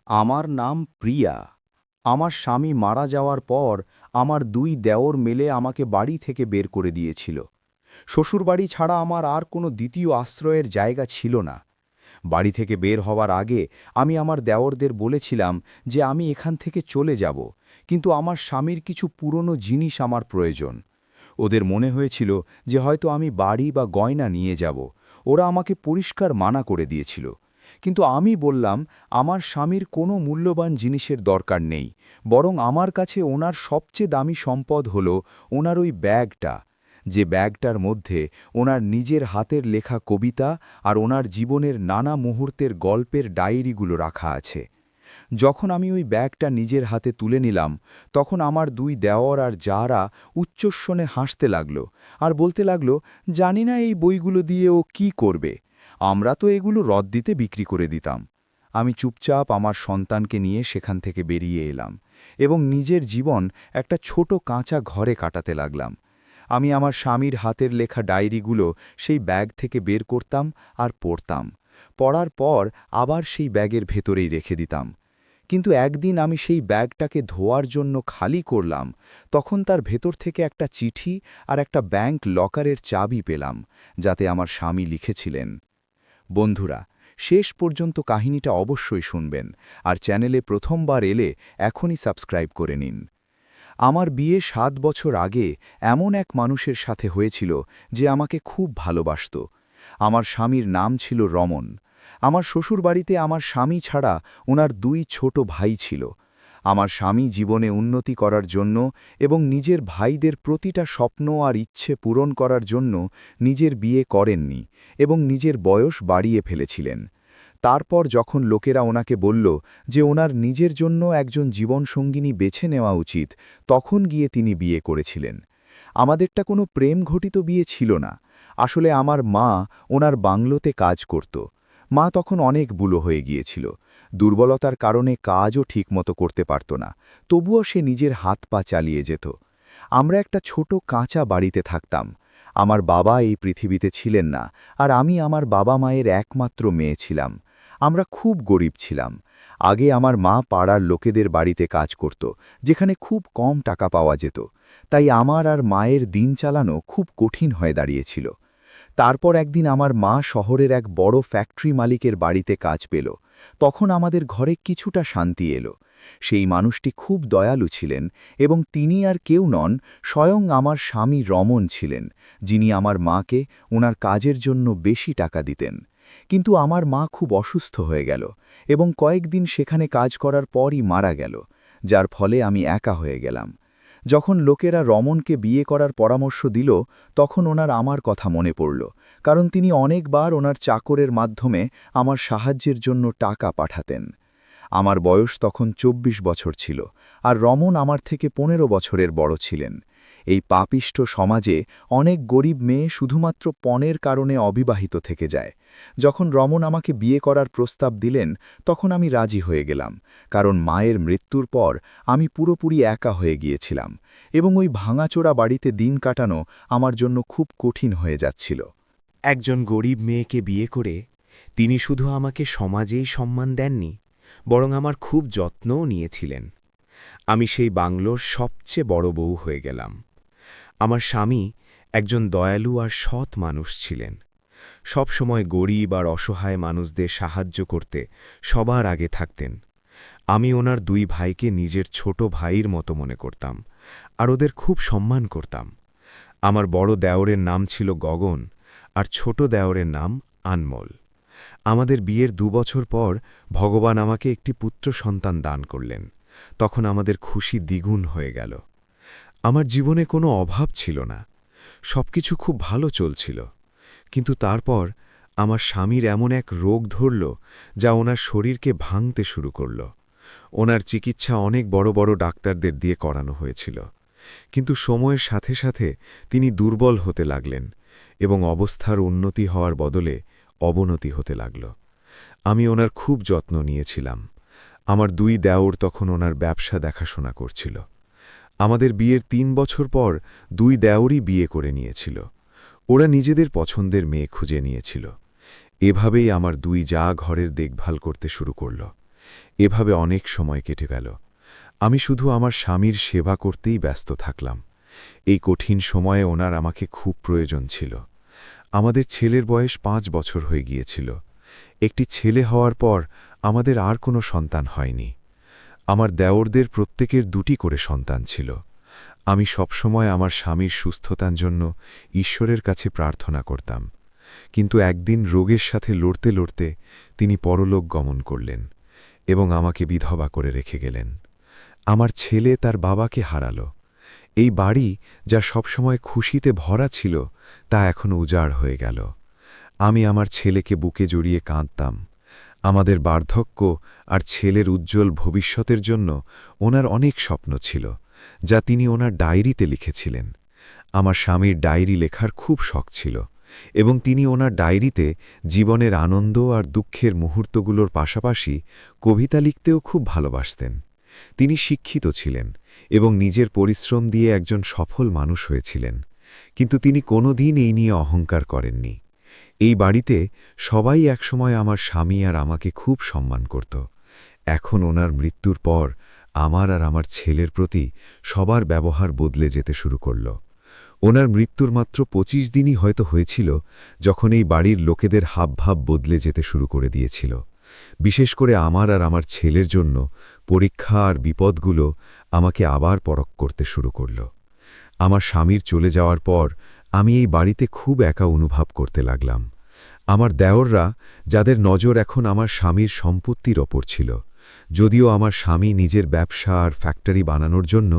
আমার নাম প্রিয়া। আমার স্বামী মারা যাওয়ার পর আমার দুই দেওর মিলে আমাকে বাড়ি থেকে বের করে দিয়েছিল। শ্বশুরবাড়ি ছাড়া আমার আর কোনো দ্বিতীয় আশ্রয়ের জায়গা ছিল না। বাড়ি থেকে বের হওয়ার আগে আমি আমার দেওরদের বলেছিলাম যে আমি এখান থেকে চলে যাব, কিন্তু আমার স্বামীর কিছু পুরনো জিনিস আমার প্রয়োজন। ওদের মনে হয়েছিল যে হয়তো আমি বাড়ি বা গয়না নিয়ে যাব। ওরা আমাকে পরিষ্কার মানা করে দিয়েছিল। কিন্তু আমি বললাম আমার স্বামীর কোনো মূল্যবান জিনিসের দরকার নেই, বরং আমার কাছে ওনার সবচেয়ে দামি সম্পদ হল ওনার ওই ব্যাগটা, যে ব্যাগটার মধ্যে ওনার নিজের হাতের লেখা কবিতা আর ওনার জীবনের নানা মুহূর্তের গল্পের ডায়েরিগুলো রাখা আছে। যখন আমি ওই ব্যাগটা নিজের হাতে তুলে নিলাম, তখন আমার দুই দেওর আর জারা উচ্চস্বনে হাসতে লাগল আর বলতে লাগল, জানি না এই বইগুলো দিয়ে ও কি করবে, আমরা তো এগুলো রদ্দিতে বিক্রি করে দিতাম। আমি চুপচাপ আমার সন্তানকে নিয়ে সেখান থেকে বেরিয়ে এলাম এবং নিজের জীবন একটা ছোট কাঁচা ঘরে কাটাতে লাগলাম। আমি আমার স্বামীর হাতের লেখা ডায়েরিগুলো সেই ব্যাগ থেকে বের করতাম আর পড়তাম। পড়ার পর আবার সেই ব্যাগের ভেতরেই রেখে দিতাম। কিন্তু একদিন আমি সেই ব্যাগটাকে ধোয়ার জন্য খালি করলাম, তখন তার ভেতর থেকে একটা চিঠি আর একটা ব্যাংক লকারের চাবি পেলাম, যাতে আমার স্বামী লিখেছিলেন। বন্ধুরা, শেষ পর্যন্ত কাহিনীটা অবশ্যই শুনবেন, আর চ্যানেলে প্রথমবার এলে এখনই সাবস্ক্রাইব করে নিন। আমার বিয়ে 7 বছর আগে এমন এক মানুষের সাথে হয়েছিল যে আমাকে খুব ভালোবাসত। আমার স্বামীর নাম ছিল রমন। আমার শ্বশুরবাড়িতে আমার স্বামী ছাড়া ওনার 2 ছোট ভাই ছিল। আমার স্বামী জীবনে উন্নতি করার জন্য এবং নিজের ভাইদের প্রতিটা স্বপ্ন আর ইচ্ছে পূরণ করার জন্য নিজের বিয়ে করেননি এবং নিজের বয়স বাড়িয়ে ফেলেছিলেন। তারপর যখন লোকেরা ওনাকে বলল যে ওনার নিজের জন্য একজন জীবনসঙ্গিনী বেছে নেওয়া উচিত, তখন গিয়ে তিনি বিয়ে করেছিলেন। আমাদেরটা কোনো প্রেম ঘটিত বিয়ে ছিল না। আসলে আমার মা ওনার বাংলোতে কাজ করত। মা তখন অনেক বুড়ো হয়ে গিয়েছিল। দুর্বলতার কারণে কাজও ঠিকমতো করতে পারত না, তবুও সে নিজের হাত পা চালিয়ে যেত। আমরা একটা ছোট কাঁচা বাড়িতে থাকতাম। আমার বাবা এই পৃথিবীতে ছিলেন না, আর আমি আমার বাবা মায়ের একমাত্র মেয়ে ছিলাম। আমরা খুব গরিব ছিলাম। আগে আমার মা পাড়ার লোকেদের বাড়িতে কাজ করত, যেখানে খুব কম টাকা পাওয়া যেত। তাই আমার আর মায়ের দিন চালানো খুব কঠিন হয়ে দাঁড়িয়েছিল। তারপর একদিন আমার মা শহরের এক বড় ফ্যাক্টরি মালিকের বাড়িতে কাজ পেল। তখন আমাদের ঘরে কিছুটা শান্তি এলো। সেই মানুষটি খুব দয়ালু ছিলেন এবং তিনি আর কেউ নন, স্বয়ং আমার স্বামী রমন ছিলেন, যিনি আমার মাকে ওনার কাজের জন্য বেশি টাকা দিতেন। কিন্তু আমার মা খুব অসুস্থ হয়ে গেল এবং কয়েকদিন সেখানে কাজ করার পরই মারা গেল, যার ফলে আমি একা হয়ে গেলাম। যখন লোকেরা রমনকে বিয়ে করার পরামর্শ দিল, তখন ওনার আমার কথা মনে পড়ল, কারণ তিনি অনেকবার ওনার চাকরের মাধ্যমে আমার সাহায্যের জন্য টাকা পাঠাতেন। আমার বয়স তখন 24 বছর ছিল, আর রমন আমার থেকে 15 বছরের বড় ছিলেন। এই পাপিষ্ঠ সমাজে অনেক গরিব মেয়ে শুধুমাত্র পণের কারণে অবিবাহিত থেকে যায়। যখন রমন আমাকে বিয়ে করার প্রস্তাব দিলেন, তখন আমি রাজি হয়ে গেলাম, কারণ মায়ের মৃত্যুর পর আমি পুরোপুরি একা হয়ে গিয়েছিলাম এবং ওই ভাঙাচোরা বাড়িতে দিন কাটানো আমার জন্য খুব কঠিন হয়ে যাচ্ছিল। একজন গরিব মেয়েকে বিয়ে করে তিনি শুধু আমাকে সমাজেই সম্মান দেননি, বরং আমার খুব যত্নও নিয়েছিলেন। আমি সেই বাংলোর সবচেয়ে বড় বউ হয়ে গেলাম। আমার স্বামী একজন দয়ালু আর সৎ মানুষ ছিলেন। সব সময় গরিব আর অসহায় মানুষদের সাহায্য করতে সবার আগে থাকতেন। আমি ওনার 2 ভাইকে নিজের ছোট ভাইয়ের মতো মনে করতাম আর ওদের খুব সম্মান করতাম। আমার বড় দেওরের নাম ছিল গগন আর ছোট দেওরের নাম আনমোল। আমাদের বিয়ের 2 বছর পর ভগবান আমাকে একটি পুত্র সন্তান দান করলেন। তখন আমাদের খুশি দ্বিগুণ হয়ে গেল। আমার জীবনে কোনো অভাব ছিল না, সবকিছু খুব ভালো চলছিল। কিন্তু তারপর আমার স্বামীর এমন এক রোগ ধরল যা ওনার শরীরকে ভাঙতে শুরু করল। ওনার চিকিৎসা অনেক বড় বড় ডাক্তারদের দিয়ে করানো হয়েছিল, কিন্তু সময়ের সাথে সাথে তিনি দুর্বল হতে লাগলেন এবং অবস্থার উন্নতি হওয়ার বদলে অবনতি হতে লাগল। আমি ওনার খুব যত্ন নিয়েছিলাম। আমার 2 দেওর তখন ওনার ব্যবসা দেখাশোনা করছিল। আমাদের বিয়ের 3 বছর পর 2 দেওরই বিয়ে করে নিয়েছিল। ওরা নিজেদের পছন্দের মেয়ে খুঁজে নিয়েছিল। এভাবেই আমার 2 জা ঘরের দেখভাল করতে শুরু করল। এভাবে অনেক সময় কেটে গেল। আমি শুধু আমার স্বামীর সেবা করতেই ব্যস্ত থাকলাম। এই কঠিন সময়ে ওনার আমাকে খুব প্রয়োজন ছিল। আমাদের ছেলের বয়স 5 বছর হয়ে গিয়েছিল। একটি ছেলে হওয়ার পর আমাদের আর কোনো সন্তান হয়নি। আমার দেওরদের প্রত্যেকের 2টি করে সন্তান ছিল। আমি সবসময় আমার স্বামীর সুস্থতার জন্য ঈশ্বরের কাছে প্রার্থনা করতাম। কিন্তু একদিন রোগের সাথে লড়তে লড়তে তিনি পরলোক গমন করলেন এবং আমাকে বিধবা করে রেখে গেলেন। আমার ছেলে তার বাবাকে হারালো। এই বাড়ি যা সবসময় খুশিতে ভরা ছিল তা এখন উজাড় হয়ে গেল। আমি আমার ছেলেকে বুকে জড়িয়ে কাঁদতাম। আমাদের বার্ধক্য আর ছেলের উজ্জ্বল ভবিষ্যতের জন্য ওনার অনেক স্বপ্ন ছিল, যা তিনি ওনার ডায়েরিতে লিখেছিলেন। আমার স্বামীর ডায়েরি লেখার খুব শখ ছিল এবং তিনি ওনার ডায়েরিতে জীবনের আনন্দ আর দুঃখের মুহূর্তগুলোর পাশাপাশি কবিতা লিখতেও খুব ভালোবাসতেন। তিনি শিক্ষিত ছিলেন এবং নিজের পরিশ্রম দিয়ে একজন সফল মানুষ হয়েছিলেন, কিন্তু তিনি কোনোদিন এই নিয়ে অহংকার করেননি। এই বাড়িতে সবাই একসময় আমার স্বামী আর আমাকে খুব সম্মান করত। এখন ওনার মৃত্যুর পর আমার আর আমার ছেলের প্রতি সবার ব্যবহার বদলে যেতে শুরু করল। ওনার মৃত্যুর মাত্র 25 দিনই হয়তো হয়েছিল যখন এই বাড়ির লোকেদের হাবভাব বদলে যেতে শুরু করে দিয়েছিল। বিশেষ করে আমার আর আমার ছেলের জন্য পরীক্ষা আর বিপদগুলো আমাকে আবার পরখ করতে শুরু করল। আমার স্বামীর চলে যাওয়ার পর আমি এই বাড়িতে খুব একা অনুভব করতে লাগলাম। আমার দেওররা, যাদের নজর এখন আমার স্বামীর সম্পত্তির ওপর ছিল, যদিও আমার স্বামী নিজের ব্যবসা আর ফ্যাক্টরি বানানোর জন্য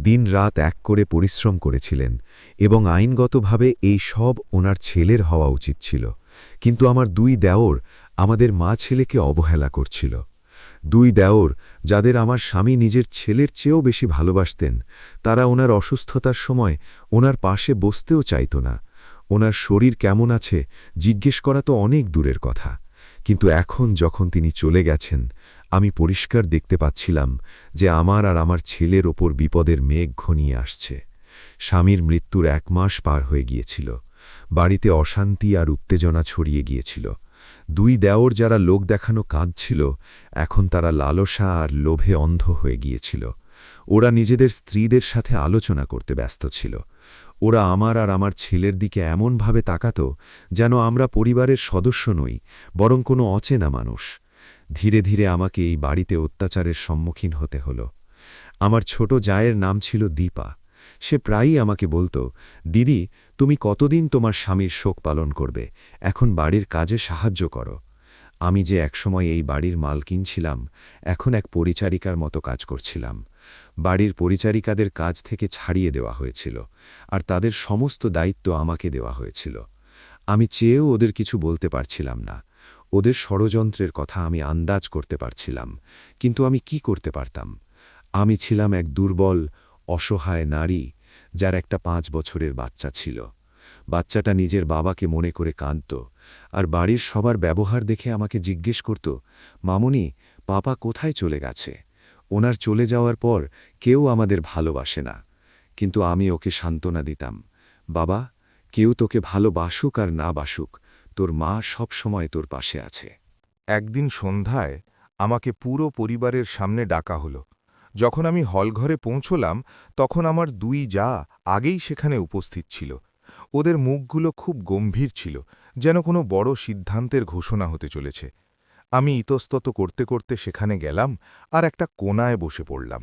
দিন-রাত এক করে পরিশ্রম করেছিলেন এবং আইনগতভাবে এই সব ওনার ছেলের হওয়া উচিত ছিল, কিন্তু আমার 2 দেওর আমাদের মা ছেলেকে অবহেলা করছিল। 2 দেওর, যাদের আমার স্বামী নিজের ছেলের চেয়েও বেশি ভালোবাসতেন, তারা ওনার অসুস্থতার সময় ওনার পাশে বসতেও চাইত না। ওনার শরীর কেমন আছে জিজ্ঞেস করা তো অনেক দূরের কথা, কিন্তু এখন যখন তিনি চলে গেছেন, আমি পরিষ্কার দেখতে পাচ্ছিলাম যে আমার আর আমার ছেলের ওপর বিপদের মেঘ ঘনিয়ে আসছে। স্বামীর মৃত্যুর 1 মাস পার হয়ে গিয়েছিল। বাড়িতে অশান্তি আর উত্তেজনা ছড়িয়ে গিয়েছিল। 2 দেওর যারা লোক দেখানো কাঁদছিল, এখন তারা লালসা আর লোভে অন্ধ হয়ে গিয়েছিল। ওরা নিজেদের স্ত্রীদের সাথে আলোচনা করতে ব্যস্ত ছিল। ওরা আমার আর আমার ছেলের দিকে এমনভাবে তাকাত যেন আমরা পরিবারের সদস্য নই, বরং কোনো অচেনা মানুষ। ধীরে ধীরে আমাকে এই বাড়িতে অত্যাচারের সম্মুখীন হতে হলো। আমার ছোট জায়ের নাম ছিল দীপা। সে প্রায়ই আমাকে বলতো, দিদি, তুমি কতদিন তোমার স্বামীর শোক পালন করবে? এখন বাড়ির কাজে সাহায্য করো। আমি যে একসময় এই বাড়ির মালকিন ছিলাম, এখন এক পরিচারিকার মতো কাজ করছিলাম। বাড়ির পরিচারিকাদের কাজ থেকে ছাড়িয়ে দেওয়া হয়েছিল, আর তাদের সমস্ত দায়িত্ব আমাকে দেওয়া হয়েছিল। আমি চেয়েও ওদের কিছু বলতে পারছিলাম না। ওদের ষড়যন্ত্রের কথা আমি আন্দাজ করতে পারছিলাম, কিন্তু আমি কি করতে পারতাম? আমি ছিলাম এক দুর্বল, অসহায় নারী, যার একটা 5 বছরের বাচ্চা ছিল। বাচ্চাটা নিজের বাবাকে মনে করে কাঁদত, আর বাড়ির সবার ব্যবহার দেখে আমাকে জিজ্ঞেস করত, মামুনি, পাপা কোথায় চলে গেছে? ওনার চলে যাওয়ার পর কেউ আমাদের ভালোবাসে না। কিন্তু আমি ওকে সান্ত্বনা দিতাম, বাবা, কেউ তোকে ভালোবাসুক আর না বাসুক, তোর মা সব সময় তোর পাশে আছে। একদিন সন্ধ্যায় আমাকে পুরো পরিবারের সামনে ডাকা হলো। যখন আমি হলঘরে পৌঁছলাম, তখন আমার 2 জা আগেই সেখানে উপস্থিত ছিল। ওদের মুখগুলো খুব গম্ভীর ছিল, যেন কোনো বড় সিদ্ধান্তের ঘোষণা হতে চলেছে। আমি ইতস্তত করতে করতে সেখানে গেলাম আর একটা কোণায় বসে পড়লাম।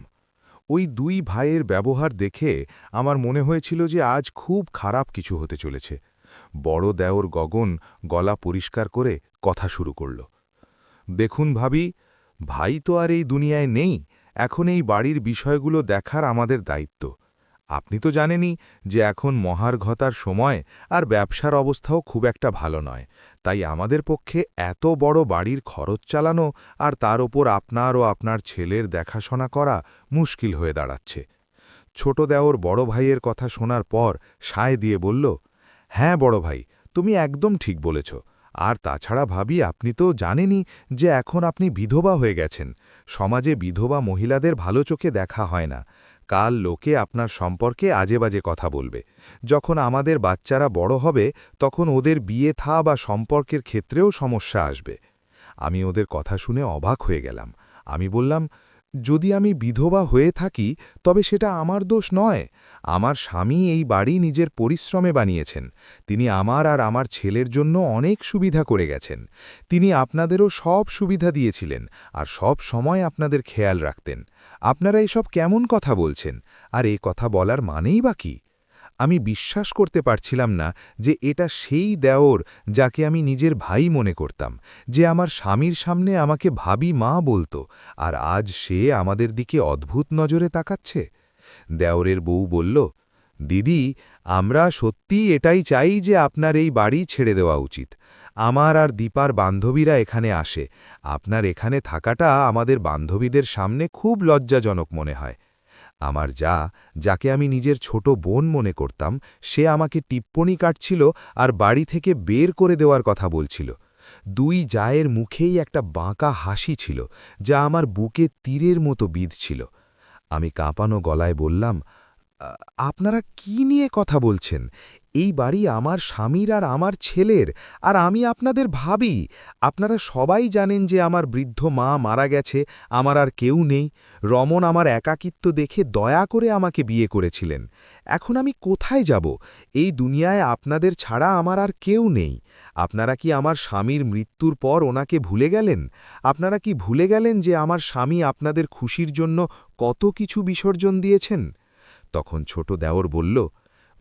ওই 2 ভাইয়ের ব্যবহার দেখে আমার মনে হয়েছিল যে আজ খুব খারাপ কিছু হতে চলেছে। বড় দেওর গগন গলা পরিষ্কার করে কথা শুরু করল। দেখুন ভাবি, ভাই তো আর এই দুনিয়ায় নেই, এখন এই বাড়ির বিষয়গুলো দেখার আমাদের দায়িত্ব। আপনি তো জানেনই যে এখন মহার্ঘতার সময়, আর ব্যবসার অবস্থাও খুব একটা ভালো নয়, তাই আমাদের পক্ষে এত বড় বাড়ির খরচ চালানো আর তার ওপর আপনার ও আপনার ছেলের দেখাশোনা করা মুশকিল হয়ে দাঁড়াচ্ছে। ছোট দেওর বড় ভাইয়ের কথা শোনার পর সায় দিয়ে বলল, হ্যাঁ বড় ভাই, তুমি একদম ঠিক বলেছ। আর তাছাড়া ভাবি, আপনি তো জানেনই যে এখন আপনি বিধবা হয়ে গেছেন। সমাজে বিধবা মহিলাদের ভালো চোখে দেখা হয় না। কাল লোকে আপনার সম্পর্কে আজেবাজে কথা বলবে। যখন আমাদের বাচ্চারা বড় হবে, তখন ওদের বিয়ে থা বা সম্পর্কের ক্ষেত্রেও সমস্যা আসবে। আমি ওদের কথা শুনে অবাক হয়ে গেলাম। আমি বললাম, যদি আমি বিধবা হয়ে থাকি তবে সেটা আমার দোষ নয়। আমার স্বামী এই বাড়ি নিজের পরিশ্রমে বানিয়েছেন। তিনি আমার আর আমার ছেলের জন্য অনেক সুবিধা করে গেছেন। তিনি আপনাদেরও সব সুবিধা দিয়েছিলেন আর সব সময় আপনাদের খেয়াল রাখতেন। আপনারা এসব কেমন কথা বলছেন? আর এ কথা বলার মানেই বা কি? আমি বিশ্বাস করতে পারছিলাম না যে এটা সেই দেওর যাকে আমি নিজের ভাই মনে করতাম, যে আমার স্বামীর সামনে আমাকে ভাবি মা বলতো, আর আজ সে আমাদের দিকে অদ্ভুত নজরে তাকাচ্ছে। দেওরের বউ বলল, দিদি, আমরা সত্যিই এটাই চাই যে আপনার এই বাড়ি ছেড়ে দেওয়া উচিত। আমার আর দীপার বান্ধবীরা এখানে আসে। আপনার এখানে থাকাটা আমাদের বান্ধবীদের সামনে খুব লজ্জাজনক মনে হয়। আমার যাকে আমি নিজের ছোট বোন মনে করতাম, সে আমাকে টিপ্পনি কাটছিল আর বাড়ি থেকে বের করে দেওয়ার কথা বলছিল। দুই জায়ের মুখেই একটা বাঁকা হাসি ছিল, যা আমার বুকে তীরের মতো বিঁধছিল। আমি কাঁপানো গলায় বললাম, আপনারা কি নিয়ে কথা বলছেন? এই বাড়ি আমার স্বামীর আর আমার ছেলের, আর আমি আপনাদের ভাবি। আপনারা সবাই জানেন যে আমার বৃদ্ধ মা মারা গেছে, আমার আর কেউ নেই। রমন আমার একাকিত্ব দেখে দয়া করে আমাকে বিয়ে করেছিলেন। এখন আমি কোথায় যাব? এই দুনিয়ায় আপনাদের ছাড়া আমার আর কেউ নেই। আপনারা কি আমার স্বামীর মৃত্যুর পর ওনাকে ভুলে গেলেন? আপনারা কি ভুলে গেলেন যে আমার স্বামী আপনাদের খুশির জন্য কত কিছু বিসর্জন দিয়েছেন? তখন ছোট দেওর বলল,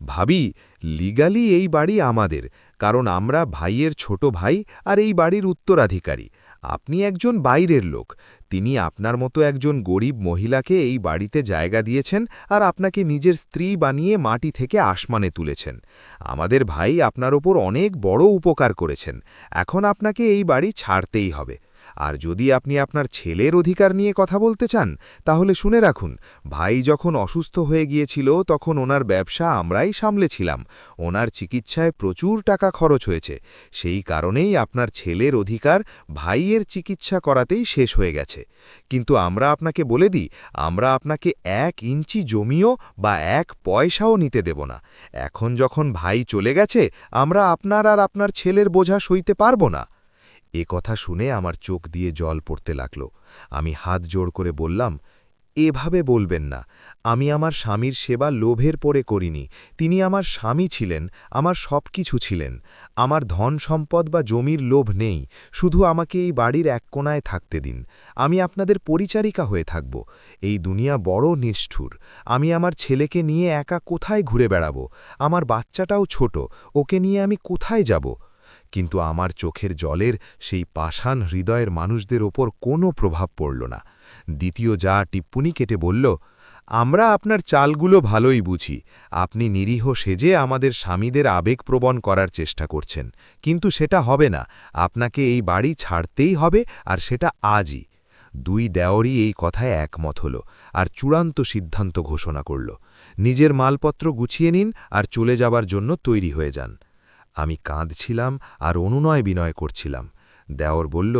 ভাবি, লিগালি এই বাড়ি আমাদের, কারণ আমরা ভাইয়ের ছোট ভাই আর এই বাড়ির উত্তরাধিকারী। আপনি একজন বাইরের লোক। তিনি আপনার মতো একজন গরিব মহিলাকে এই বাড়িতে জায়গা দিয়েছেন আর আপনাকে নিজের স্ত্রী বানিয়ে মাটি থেকে আসমানে তুলেছেন। আমাদের ভাই আপনার ওপর অনেক বড় উপকার করেছেন। এখন আপনাকে এই বাড়ি ছাড়তেই হবে। আর যদি আপনি আপনার ছেলের অধিকার নিয়ে কথা বলতে চান, তাহলে শুনে রাখুন, ভাই যখন অসুস্থ হয়ে গিয়েছিল তখন ওনার ব্যবসা আমরাই সামলেছিলাম। ওনার চিকিৎসায় প্রচুর টাকা খরচ হয়েছে। সেই কারণেই আপনার ছেলের অধিকার ভাইয়ের চিকিৎসা করাতেই শেষ হয়ে গেছে। কিন্তু আমরা আপনাকে বলে দিই, আমরা আপনাকে 1 ইঞ্চি জমিও বা 1 পয়সাও নিতে দেব না। এখন যখন ভাই চলে গেছে, আমরা আপনার আর আপনার ছেলের বোঝা সইতে পারব না। এ কথা শুনে আমার চোখ দিয়ে জল পড়তে লাগল। আমি হাত জোড় করে বললাম, এভাবে বলবেন না। আমি আমার স্বামীর সেবা লোভের পরে করিনি। তিনি আমার স্বামী ছিলেন, আমার সব কিছু ছিলেন। আমার ধন সম্পদ বা জমির লোভ নেই, শুধু আমাকে এই বাড়ির এক কোণায় থাকতে দিন। আমি আপনাদের পরিচারিকা হয়ে থাকব। এই দুনিয়া বড় নিষ্ঠুর। আমি আমার ছেলেকে নিয়ে একা কোথায় ঘুরে বেড়াব? আমার বাচ্চাটাও ছোট, ওকে নিয়ে আমি কোথায় যাব? কিন্তু আমার চোখের জলের সেই পাষাণ হৃদয়ের মানুষদের ওপর কোনো প্রভাব পড়ল না। দ্বিতীয় যা টিপ্পনি কেটে বলল, আমরা আপনার চালগুলো ভালোই বুঝি। আপনি নিরীহ সেজে আমাদের স্বামীদের আবেগপ্রবণ করার চেষ্টা করছেন, কিন্তু সেটা হবে না। আপনাকে এই বাড়ি ছাড়তেই হবে, আর সেটা আজই। দুই দেওরই এই কথায় একমত হল আর চূড়ান্ত সিদ্ধান্ত ঘোষণা করল, নিজের মালপত্র গুছিয়ে নিন আর চলে যাবার জন্য তৈরি হয়ে যান। আমি কাঁদছিলাম আর অনুনয় বিনয় করছিলাম। দেওর বলল,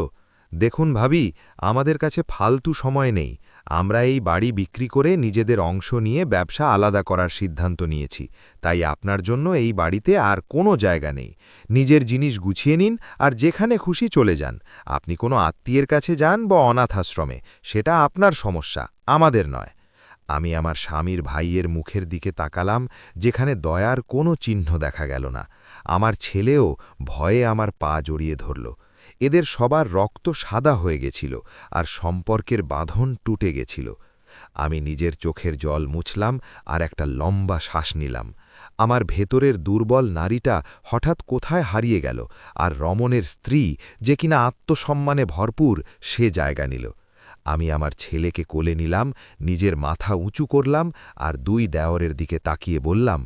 দেখুন ভাবি, আমাদের কাছে ফালতু সময় নেই। আমরা এই বাড়ি বিক্রি করে নিজেদের অংশ নিয়ে ব্যবসা আলাদা করার সিদ্ধান্ত নিয়েছি। তাই আপনার জন্য এই বাড়িতে আর কোনো জায়গা নেই। নিজের জিনিস গুছিয়ে নিন আর যেখানে খুশি চলে যান। আপনি কোনো আত্মীয়ের কাছে যান বা অনাথ আশ্রমে, সেটা আপনার সমস্যা, আমাদের নয়। আমি আমার স্বামীর ভাইয়ের মুখের দিকে তাকালাম, যেখানে দয়ার কোনো চিহ্ন দেখা গেল না। আমার ছেলেও ভয়ে আমার পা জড়িয়ে ধরল। এদের সবার রক্ত সাদা হয়ে গেছিল আর সম্পর্কের বাঁধন টুটে গেছিল। আমি নিজের চোখের জল মুছলাম আর একটা লম্বা শ্বাস নিলাম। আমার ভেতরের দুর্বল নারীটা হঠাৎ কোথায় হারিয়ে গেল, আর রমনের স্ত্রী, যে কিনা আত্মসম্মানে ভরপুর, সে জায়গা নিল। আমি আমার ছেলেকে কোলে নিলাম, নিজের মাথা উঁচু করলাম আর দুই দেওরের দিকে তাকিয়ে বললাম,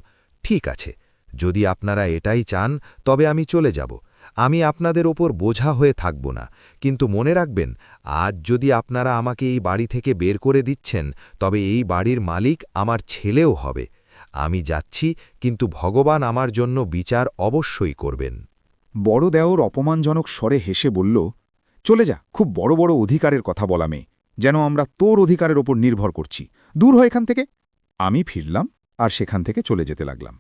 ঠিক আছে, যদি আপনারা এটাই চান তবে আমি চলে যাব। আমি আপনাদের ওপর বোঝা হয়ে থাকব না। কিন্তু মনে রাখবেন, আজ যদি আপনারা আমাকে এই বাড়ি থেকে বের করে দিচ্ছেন, তবে এই বাড়ির মালিক আমার ছেলেও হবে। আমি যাচ্ছি, কিন্তু ভগবান আমার জন্য বিচার অবশ্যই করবেন। বড় দেওর অপমানজনক স্বরে হেসে বলল, চলে যা, খুব বড় বড় অধিকারের কথা বলা মেয়ে, যেন আমরা তোর অধিকারের ওপর নির্ভর করছি। দূর হয় এখান থেকে। আমি ফিরলাম আর সেখান থেকে চলে যেতে লাগলাম।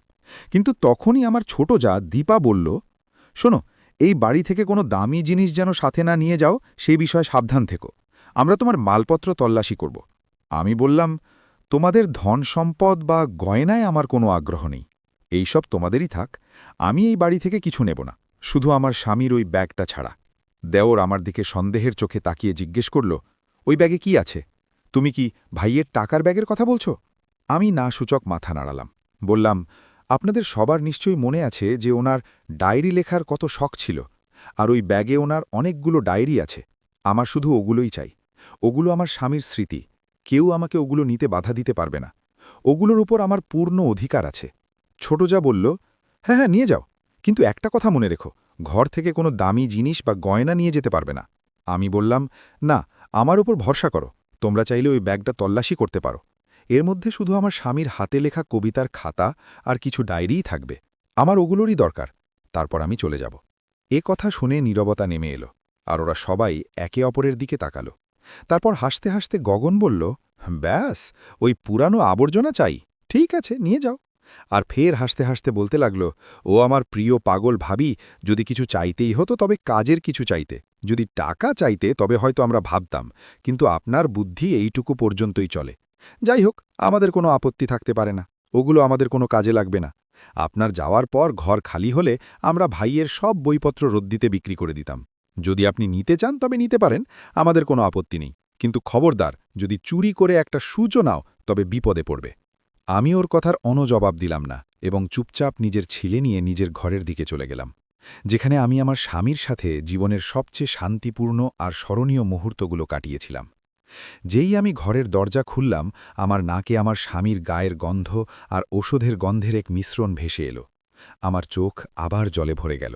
কিন্তু তখনই আমার ছোট যা দীপা বলল, শোনো, এই বাড়ি থেকে কোনো দামি জিনিস যেন সাথে না নিয়ে যাও, সেই বিষয়ে সাবধান থেকো। আমরা তোমার মালপত্র তল্লাশি করব। আমি বললাম, তোমাদের ধন সম্পদ বা গয়নায় আমার কোনো আগ্রহ নেই। এইসব তোমাদেরই থাক, আমি এই বাড়ি থেকে কিছু নেব না, শুধু আমার স্বামীর ওই ব্যাগটা ছাড়া। দেওর আমার দিকে সন্দেহের চোখে তাকিয়ে জিজ্ঞেস করল, ওই ব্যাগে কি আছে? তুমি কি ভাইয়ের টাকার ব্যাগের কথা বলছো? আমি না সূচক মাথা নাড়ালাম। বললাম, আপনাদের সবার নিশ্চয়ই মনে আছে যে ওনার ডায়েরি লেখার কত শখ ছিল, আর ওই ব্যাগে ওনার অনেকগুলো ডায়েরি আছে। আমার শুধু ওগুলোই চাই। ওগুলো আমার স্বামীর স্মৃতি, কেউ আমাকে ওগুলো নিতে বাধা দিতে পারবে না। ওগুলোর উপর আমার পূর্ণ অধিকার আছে। ছোট যা বলল, হ্যাঁ হ্যাঁ নিয়ে যাও, কিন্তু একটা কথা মনে রেখো, ঘর থেকে কোনো দামি জিনিস বা গয়না নিয়ে যেতে পারবে না। আমি বললাম, না, আমার উপর ভরসা করো, তোমরা চাইলে ওই ব্যাগটা তল্লাশি করতে পারো। এর মধ্যে শুধু আমার স্বামীর হাতে লেখা কবিতার খাতা আর কিছু ডায়েরিই থাকবে। আমার ওগুলোরই দরকার। তারপর আমি চলে যাব। এ কথা শুনে নীরবতা নেমে এলো, আর ওরা সবাই একে অপরের দিকে তাকালো। তারপর হাসতে হাসতে গগন বলল, ব্যাস, ওই পুরানো আবর্জনা চাই, ঠিক আছে নিয়ে যাও। আর ফের হাসতে হাসতে বলতে লাগল, ও আমার প্রিয় পাগল ভাবি, যদি কিছু চাইতেই হতো তবে কাজের কিছু চাইতে, যদি টাকা চাইতে তবে হয়তো আমরা ভাবতাম, কিন্তু আপনার বুদ্ধি এইটুকু পর্যন্তই চলে। যাই হোক, আমাদের কোনো আপত্তি থাকতে পারে না, ওগুলো আমাদের কোনো কাজে লাগবে না। আপনার যাওয়ার পর ঘর খালি হলে আমরা ভাইয়ের সব বইপত্র রদ্দিতে বিক্রি করে দিতাম। যদি আপনি নিতে চান তবে নিতে পারেন, আমাদের কোনো আপত্তি নেই, কিন্তু খবরদার, যদি চুরি করে একটা সূচও নাও তবে বিপদে পড়বে। আমি ওর কথার জবাব দিলাম না এবং চুপচাপ নিজের ছিলে নিয়ে নিজের ঘরের দিকে চলে গেলাম, যেখানে আমি আমার স্বামীর সাথে জীবনের সবচেয়ে শান্তিপূর্ণ আর স্মরণীয় মুহূর্তগুলো কাটিয়েছিলাম। যেই আমি ঘরের দরজা খুললাম, আমার নাকে আমার স্বামীর গায়ের গন্ধ আর ওষুধের গন্ধের এক মিশ্রণ ভেসে এলো। আমার চোখ আবার জলে ভরে গেল।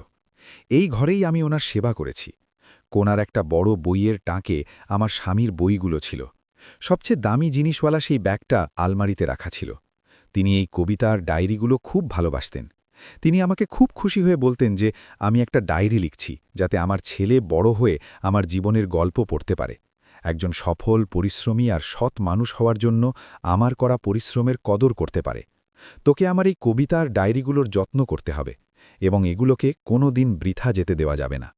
এই ঘরেই আমি ওনার সেবা করেছি। কোনার একটা বড় বইয়ের টাঁকে আমার স্বামীর বইগুলো ছিল। সবচেয়ে দামি জিনিসওয়ালা সেই ব্যাগটা আলমারিতে রাখা ছিল। তিনি এই কবিতার ডায়েরিগুলো খুব ভালোবাসতেন। তিনি আমাকে খুব খুশি হয়ে বলতেন যে আমি একটা ডায়েরি লিখছি, যাতে আমার ছেলে বড় হয়ে আমার জীবনের গল্প পড়তে পারে, একজন সফল, পরিশ্রমী আর সৎ মানুষ হওয়ার জন্য আমার করা পরিশ্রমের কদর করতে পারে। তোকে আমার এই কবিতার ডায়েরিগুলোর যত্ন করতে হবে এবং এগুলোকে কোনো দিন বৃথা যেতে দেওয়া যাবে না।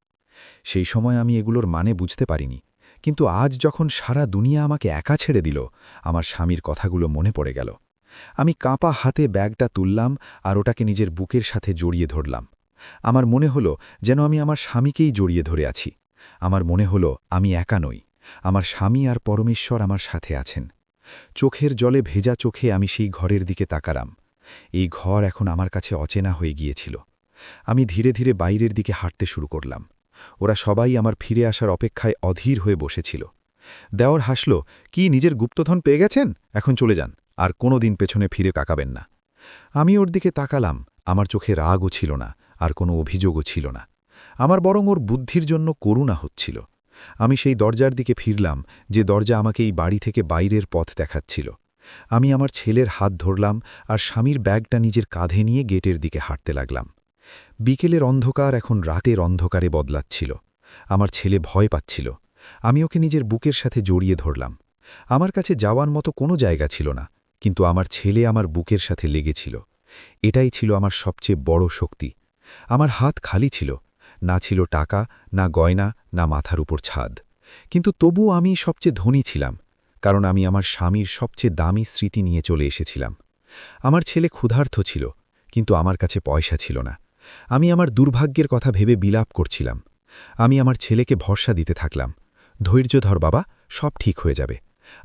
সেই সময় আমি এগুলোর মানে বুঝতে পারিনি, কিন্তু আজ যখন সারা দুনিয়া আমাকে একা ছেড়ে দিল, আমার স্বামীর কথাগুলো মনে পড়ে গেল। আমি কাঁপা হাতে ব্যাগটা তুললাম আর ওটাকে নিজের বুকের সাথে জড়িয়ে ধরলাম। আমার মনে হলো যেন আমি আমার স্বামীকেই জড়িয়ে ধরে আছি। আমার মনে হলো আমি একা নই, আমার স্বামী আর পরমেশ্বর আমার সাথে আছেন। চোখের জলে ভেজা চোখে আমি সেই ঘরের দিকে তাকালাম। এই ঘর এখন আমার কাছে অচেনা হয়ে গিয়েছিল। আমি ধীরে ধীরে বাইরের দিকে হাঁটতে শুরু করলাম। ওরা সবাই আমার ফিরে আসার অপেক্ষায় অধীর হয়ে বসেছিল। দেওর হাসল, কি নিজের গুপ্তধন পেয়ে গেছেন? এখন চলে যান, আর কোনো দিন পেছনে ফিরে তাকাবেন না। আমি ওর দিকে তাকালাম। আমার চোখে রাগও ছিল না, আর কোনো অভিযোগও ছিল না। আমার বরং ওর বুদ্ধির জন্য করুণা হচ্ছিল। আমি সেই দরজার দিকে ফিরলাম, যে দরজা আমাকে এই বাড়ি থেকে বাইরের পথ দেখাচ্ছিল। আমি আমার ছেলের হাত ধরলাম আর স্বামীর ব্যাগটা নিজের কাঁধে নিয়ে গেটের দিকে হাঁটতে লাগলাম। বিকেলের অন্ধকার এখন রাতের অন্ধকারে বদলাচ্ছিল। আমার ছেলে ভয় পাচ্ছিল। আমি ওকে নিজের বুকের সাথে জড়িয়ে ধরলাম। আমার কাছে যাওয়ার মতো কোনো জায়গা ছিল না, কিন্তু আমার ছেলে আমার বুকের সাথে লেগেছিল। এটাই ছিল আমার সবচেয়ে বড় শক্তি। আমার হাত খালি ছিল, না ছিল টাকা, না গয়না, না মাথার উপর ছাদ। কিন্তু তবুও আমি সবচেয়ে ধনী ছিলাম, কারণ আমি আমার স্বামীর সবচেয়ে দামি স্মৃতি নিয়ে চলে এসেছিলাম। আমার ছেলে ক্ষুধার্ত ছিল, কিন্তু আমার কাছে পয়সা ছিল না। আমি আমার দুর্ভাগ্যের কথা ভেবে বিলাপ করছিলাম। আমি আমার ছেলেকে ভরসা দিতে থাকলাম, ধৈর্য ধর বাবা, সব ঠিক হয়ে যাবে।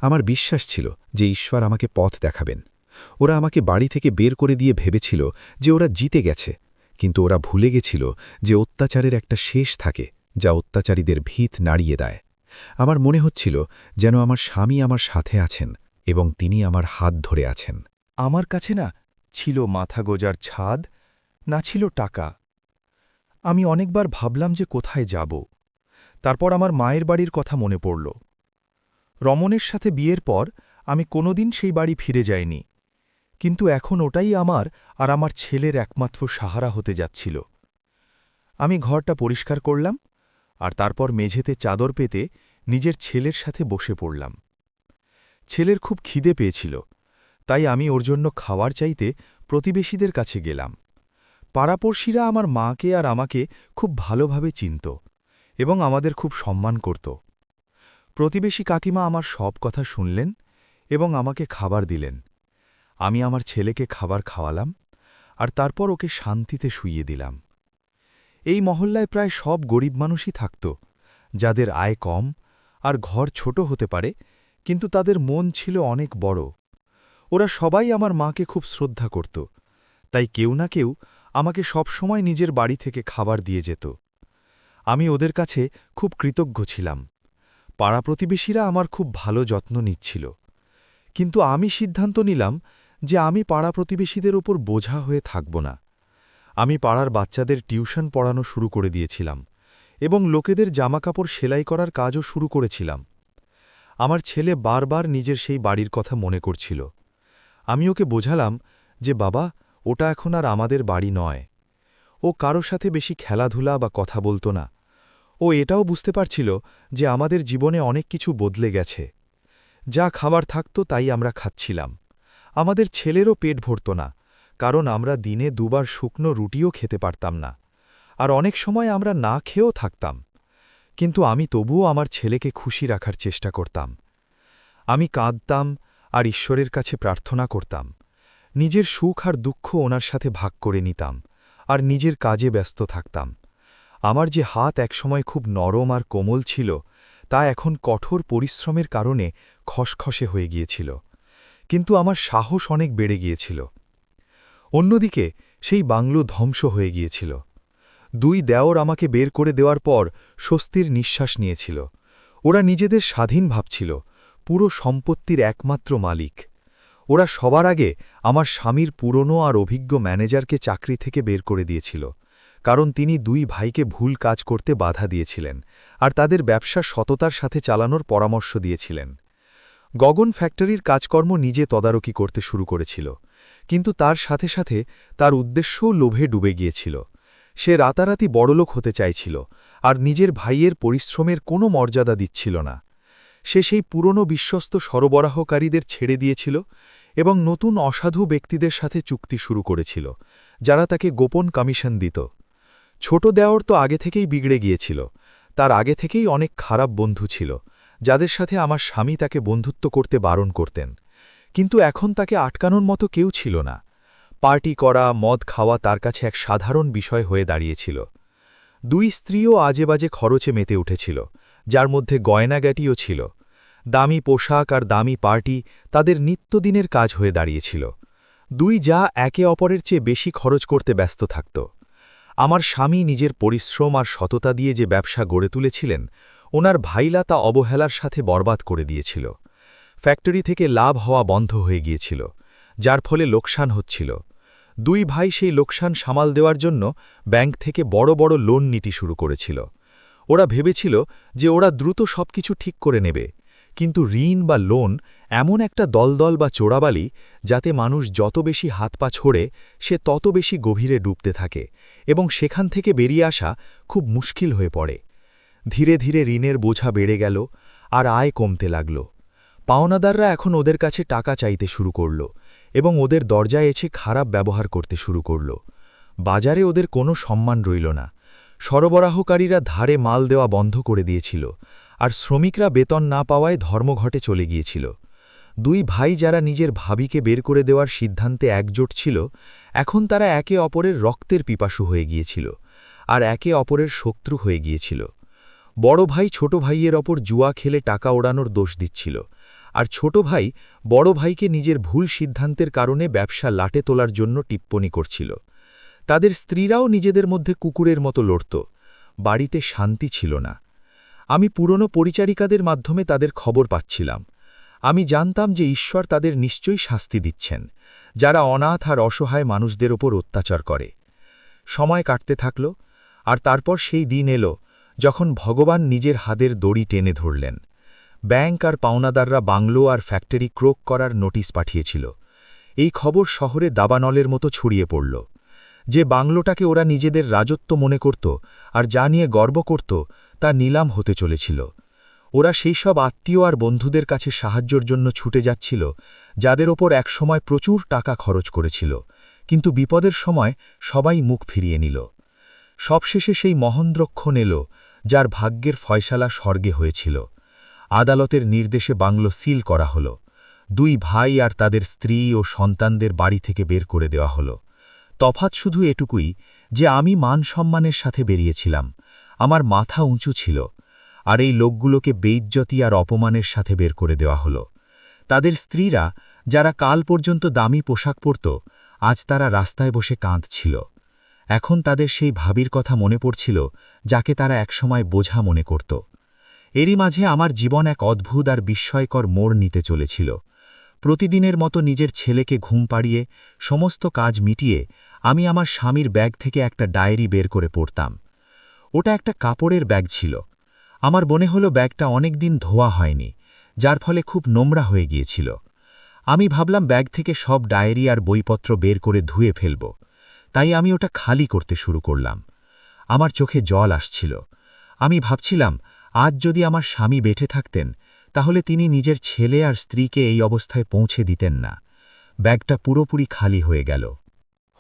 আমার বিশ্বাস ছিল যে ঈশ্বর আমাকে পথ দেখাবেন। ওরা আমাকে বাড়ি থেকে বের করে দিয়ে ভেবেছিল যে ওরা জিতে গেছে, কিন্তু ওরা ভুলে গেছিল যে অত্যাচারের একটা শেষ থাকে, যা অত্যাচারীদের ভিত নাড়িয়ে দেয়। আমার মনে হচ্ছিল যেন আমার স্বামী আমার সাথে আছেন এবং তিনি আমার হাত ধরে আছেন। আমার কাছে না ছিল মাথা গোজার ছাদ, না ছিল টাকা। আমি অনেকবার ভাবলাম যে কোথায় যাব। তারপর আমার মায়ের বাড়ির কথা মনে পড়ল। রমণের সাথে বিয়ের পর আমি কোনোদিন সেই বাড়ি ফিরে যাইনি, কিন্তু এখন ওটাই আমার আর আমার ছেলের একমাত্র সাহারা হতে যাচ্ছিল। আমি ঘরটা পরিষ্কার করলাম আর তারপর মেঝেতে চাদর পেতে নিজের ছেলের সাথে বসে পড়লাম। ছেলের খুব খিদে পেয়েছিল, তাই আমি ওর জন্য খাওয়ার চাইতে প্রতিবেশীদের কাছে গেলাম। পাড়াপড়শিরা আমার মাকে আর আমাকে খুব ভালোভাবে চিনত এবং আমাদের খুব সম্মান করত। প্রতিবেশী কাকিমা আমার সব কথা শুনলেন এবং আমাকে খাবার দিলেন। আমি আমার ছেলেকে খাবার খাওয়ালাম আর তারপর ওকে শান্তিতে শুইয়ে দিলাম। এই মহল্লায় প্রায় সব গরিব মানুষই থাকত, যাদের আয় কম আর ঘর ছোট হতে পারে, কিন্তু তাদের মন ছিল অনেক বড়। ওরা সবাই আমার মাকে খুব শ্রদ্ধা করত, তাই কেউ না কেউ আমাকে সবসময় নিজের বাড়ি থেকে খাবার দিয়ে যেত। আমি ওদের কাছে খুব কৃতজ্ঞ ছিলাম। পাড়া প্রতিবেশীরা আমার খুব ভালো যত্ন নিচ্ছিল। কিন্তু আমি সিদ্ধান্ত নিলাম যে আমি পাড়া প্রতিবেশীদের ওপর বোঝা হয়ে থাকব না। আমি পাড়ার বাচ্চাদের টিউশন পড়ানো শুরু করে দিয়েছিলাম এবং লোকেদের জামাকাপড় সেলাই করার কাজও শুরু করেছিলাম। আমার ছেলে বারবার নিজের সেই বাড়ির কথা মনে করছিল। আমি ওকে বোঝালাম যে বাবা, ওটা এখন আর আমাদের বাড়ি নয়। ও কারো সাথে বেশি খেলাধুলা বা কথা বলতো না। ও এটাও বুঝতে পারছিল যে আমাদের জীবনে অনেক কিছু বদলে গেছে। যা খাবার থাকত তাই আমরা খাচ্ছিলাম। আমাদের ছেলেরও পেট ভরত না, কারণ আমরা দিনে দুবার শুকনো রুটিও খেতে পারতাম না, আর অনেক সময় আমরা না খেয়েও থাকতাম। কিন্তু আমি তবুও আমার ছেলেকে খুশি রাখার চেষ্টা করতাম। আমি কাঁদতাম আর ঈশ্বরের কাছে প্রার্থনা করতাম। নিজের সুখ আর দুঃখ ওনার সাথে ভাগ করে নিতাম আর নিজের কাজে ব্যস্ত থাকতাম। আমার যে হাত একসময় খুব নরম আর কোমল ছিল, তা এখন কঠোর পরিশ্রমের কারণে খসখসে হয়ে গিয়েছিল। কিন্তু আমার সাহস অনেক বেড়ে গিয়েছিল। অন্যদিকে সেই বাংলো ধ্বংস হয়ে গিয়েছিল। দুই দেওর আমাকে বের করে দেওয়ার পর স্বস্তির নিঃশ্বাস নিয়েছিল। ওরা নিজেদের স্বাধীন ভাবছিল, পুরো সম্পত্তির একমাত্র মালিক। ওরা সবার আগে আমার স্বামীর পুরনো আর অভিজ্ঞ ম্যানেজারকে চাকরি থেকে বের করে দিয়েছিল, কারণ তিনি দুই ভাইকে ভুল কাজ করতে বাধা দিয়েছিলেন আর তাদের ব্যবসা সততার সাথে চালানোর পরামর্শ দিয়েছিলেন। গগন ফ্যাক্টরির কাজকর্ম নিজে তদারকি করতে শুরু করেছিল, কিন্তু তার সাথে সাথে তার উদ্দেশ্যও লোভে ডুবে গিয়েছিল। সে রাতারাতি বড়লোক হতে চাইছিল আর নিজের ভাইয়ের পরিশ্রমের কোনো মর্যাদা দিচ্ছিল না। সে সেই পুরনো বিশ্বস্ত সরবরাহকারীদের ছেড়ে দিয়েছিল এবং নতুন অসাধু ব্যক্তিদের সাথে চুক্তি শুরু করেছিল, যারা তাকে গোপন কমিশন দিত। ছোট দেওর তো আগে থেকেই বিগড়ে গিয়েছিল। তার আগে থেকেই অনেক খারাপ বন্ধু ছিল, যাদের সাথে আমার স্বামী তাকে বন্ধুত্ব করতে বারণ করতেন। কিন্তু এখন তাকে আটকানোর মতো কেউ ছিল না। পার্টি করা, মদ খাওয়া তার কাছে এক সাধারণ বিষয় হয়ে দাঁড়িয়েছিল। দুই স্ত্রীও আজেবাজে খরচে মেতে উঠেছিল, যার মধ্যে গয়নাগাটিও ছিল। দামি পোশাক আর দামি পার্টি তাদের নিত্যদিনের কাজ হয়ে দাঁড়িয়েছিল। দুই যা একে অপরের চেয়ে বেশি খরচ করতে ব্যস্ত থাকত। আমার স্বামী নিজের পরিশ্রম আর সততা দিয়ে যে ব্যবসা গড়ে তুলেছিলেন, ওনার ভাইলা তা অবহেলার সাথে বরবাদ করে দিয়েছিল। ফ্যাক্টরি থেকে লাভ হওয়া বন্ধ হয়ে গিয়েছিল, যার ফলে লোকসান হচ্ছিল। দুই ভাই সেই লোকসান সামাল দেওয়ার জন্য ব্যাংক থেকে বড় বড় লোন নিতে শুরু করেছিল। ওরা ভেবেছিল যে ওরা দ্রুত সবকিছু ঠিক করে নেবে, কিন্তু ঋণ বা লোন এমন একটা দলদল বা চোরাবালি, যাতে মানুষ যত বেশি হাত পা ছোড়ে সে তত বেশি গভীরে ডুবতে থাকে এবং সেখান থেকে বেরিয়ে আসা খুব মুশকিল হয়ে পড়ে। ধীরে ধীরে ঋণের বোঝা বেড়ে গেল আর আয় কমতে লাগল। পাওনাদাররা এখন ওদের কাছে টাকা চাইতে শুরু করল এবং ওদের দরজায় এসে খারাপ ব্যবহার করতে শুরু করল। বাজারে ওদের কোনো সম্মান রইল না। সরবরাহকারীরা ধারে মাল দেওয়া বন্ধ করে দিয়েছিল আর শ্রমিকরা বেতন না পাওয়ায় ধর্মঘটে চলে গিয়েছিল। দুই ভাই যারা নিজের ভাবিকে বের করে দেওয়ার সিদ্ধান্তে একজোট ছিল, এখন তারা একে অপরের রক্তের পিপাসু হয়ে গিয়েছিল আর একে অপরের শত্রু হয়ে গিয়েছিল। বড় ভাই ছোট ভাইয়ের ওপর জুয়া খেলে টাকা ওড়ানোর দোষ দিচ্ছিল, আর ছোট ভাই বড় ভাইকে নিজের ভুল সিদ্ধান্তের কারণে ব্যবসা লাটে তোলার জন্য টিপ্পনি করছিল। তাদের স্ত্রীরাও নিজেদের মধ্যে কুকুরের মতো লড়ত। বাড়িতে শান্তি ছিল না। আমি পুরনো পরিচারিকাদের মাধ্যমে তাদের খবর পাচ্ছিলাম। আমি জানতাম যে ঈশ্বর তাদের নিশ্চয়ই শাস্তি দিচ্ছেন, যারা অনাথ আর অসহায় মানুষদের ওপর অত্যাচার করে। সময় কাটতে থাকল, আর তারপর সেই দিন এলো যখন ভগবান নিজের হাতের দড়ি টেনে ধরলেন। ব্যাংক আর পাওনাদাররা বাংলো আর ফ্যাক্টরি ক্রোক করার নোটিশ পাঠিয়েছিল। এই খবর শহরে দাবানলের মতো ছড়িয়ে পড়ল। যে বাংলোটাকে ওরা নিজেদের রাজত্ব মনে করত আর যা নিয়ে গর্ব করত, তা নিলাম হতে চলেছিল। ওরা সেই সব আত্মীয় আর বন্ধুদের কাছে সাহায্যের জন্য ছুটে যাচ্ছিল, যাদের ওপর একসময় প্রচুর টাকা খরচ করেছিল, কিন্তু বিপদের সময় সবাই মুখ ফিরিয়ে নিল। সবশেষে সেই মহেন্দ্রক্ষণ এলো, যার ভাগ্যের ফয়সালা স্বর্গে হয়েছিল। আদালতের নির্দেশে বাংলো সিল করা হলো। 2 ভাই আর তাদের স্ত্রী ও সন্তানদের বাড়ি থেকে বের করে দেওয়া হলো। তফাৎ শুধু এটুকুই যে আমি মান সম্মানের সাথে বেরিয়েছিলাম, আমার মাথা উঁচু ছিল, আর এই লোকগুলোকে বেইজ্জতি আর অপমানের সাথে বের করে দেওয়া হলো। তাদের স্ত্রীরা, যারা কাল পর্যন্ত দামি পোশাক পরত, আজ তারা রাস্তায় বসে কাঁদছিল। এখন তাদের সেই ভাবির কথা মনে পড়ছিল যাকে তারা একসময় বোঝা মনে করত। এরই মাঝে আমার জীবন এক অদ্ভুত আর বিস্ময়কর মোড় নিতে চলেছিল। প্রতিদিনের মতো নিজের ছেলেকে ঘুম পাড়িয়ে সমস্ত কাজ মিটিয়ে আমি আমার স্বামীর ব্যাগ থেকে একটা ডায়েরি বের করে পড়তাম। ওটা একটা কাপড়ের ব্যাগ ছিল। আমার মনে হলো ব্যাগটা অনেক দিন ধোয়া হয়নি, যার ফলে খুব নোংরা হয়ে গিয়েছিল। আমি ভাবলাম ব্যাগ থেকে সব ডায়েরি আর বইপত্র বের করে ধুয়ে ফেলব। তাই আমি ওটা খালি করতে শুরু করলাম। আমার চোখে জল আসছিল। আমি ভাবছিলাম, আজ যদি আমার স্বামী বেঁচে থাকতেন, তাহলে তিনি নিজের ছেলে আর স্ত্রীকে এই অবস্থায় পৌঁছে দিতেন না। ব্যাগটা পুরোপুরি খালি হয়ে গেল।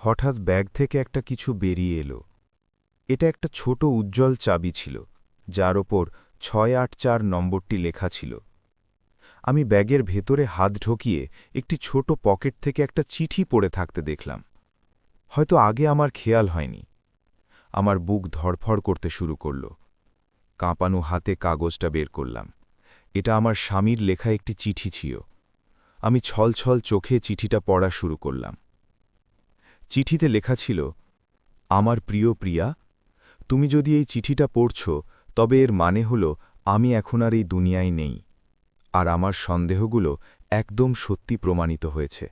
হঠাৎ ব্যাগ থেকে একটা কিছু বেরিয়ে এলো। এটা একটা ছোট উজ্জ্বল চাবি ছিল, যার ওপর 684 নম্বরটি লেখা ছিল। আমি ব্যাগের ভেতরে হাত ঢুকিয়ে একটি ছোট পকেট থেকে একটা চিঠি পড়ে থাকতে দেখলাম। হয়তো আগে আমার খেয়াল হয়নি। আমার বুক ধড়ফড় করতে শুরু করল। কাঁপানো হাতে কাগজটা বের করলাম। এটা আমার স্বামীর লেখা একটি চিঠি ছিল। আমি ছলছল চোখে চিঠিটা পড়া শুরু করলাম। চিঠিতে লেখা ছিল, আমার প্রিয় প্রিয়া, তুমি যদি এই চিঠিটা পড়ছ, তবে এর মানে হল আমি এখন আর এই দুনিয়ায় নেই, আর আমার সন্দেহগুলো একদম সত্যি প্রমাণিত হয়েছে।